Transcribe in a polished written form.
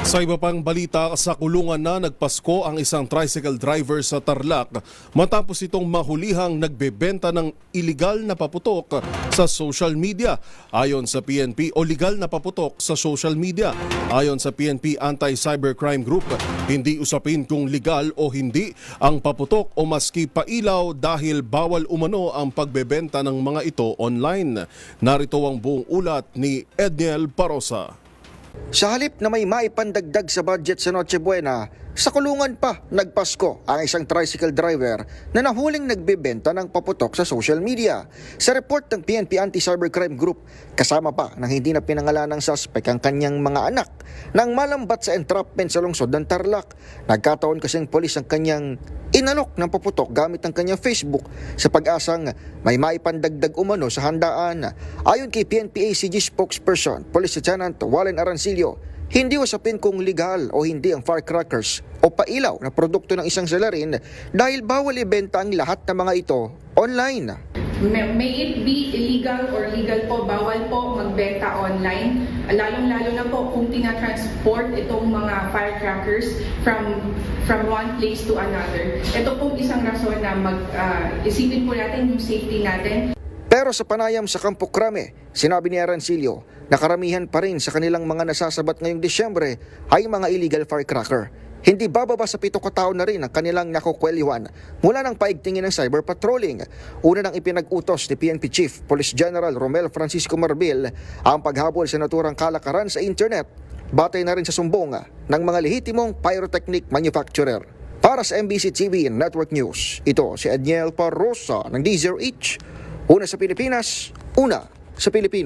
Sa iba pang balita, sa kulungan na nagpasko ang isang tricycle driver sa Tarlac matapos itong mahulihang nagbebenta ng iligal na paputok sa social media. Ayon sa PNP, o legal na paputok sa social media. Ayon sa PNP Anti-Cybercrime Group, hindi usapin kung legal o hindi ang paputok o maski pailaw dahil bawal umano ang pagbebenta ng mga ito online. Narito ang buong ulat ni Edniel Parosa. Sa halip na may maipandagdag sa budget sa Noche Buena, sa kulungan pa nagpasko ang isang tricycle driver na nahuling nagbebenta ng paputok sa social media. Sa report ng PNP Anti-Cybercrime Group, kasama pa ng hindi na pinangalan ng suspect ang kanyang mga anak nang malambat sa entrapment sa lungsod ng Tarlac. Nagkataon kasing polis ang kanyang inalok ng paputok gamit ang kanyang Facebook sa pag-asang may maipandagdag umano sa handaan. Ayon kay PNP ACG spokesperson, Police Lieutenant Wallen Arancilio, hindi usapin kung legal o hindi ang firecrackers o pailaw na produkto ng isang salarin dahil bawal ibenta ang lahat ng mga ito online. May it be illegal or legal po, bawal po magbenta online, lalong-lalo na po kung tinatransport itong mga firecrackers from one place to another. Ito po isang rason na isipin po natin yung safety natin. Pero sa panayam sa Campo Crame, sinabi ni Arancilio na karamihan pa rin sa kanilang mga nasasabat ngayong Disyembre ay mga illegal firecracker. Hindi bababa sa 7 katao na rin ang kanilang nakukwelyuhan mula ng paigtingin ng cyber patrolling. Una nang ipinag-utos ni PNP Chief Police General Romel Francisco Marbil ang paghabol sa naturang kalakaran sa internet, batay na rin sa sumbong ng mga lehitimong pyrotechnic manufacturer. Para sa MBC TV Network News, ito si Edniel Parosa ng DZRH. Una sa Pilipinas, una sa Pilipino.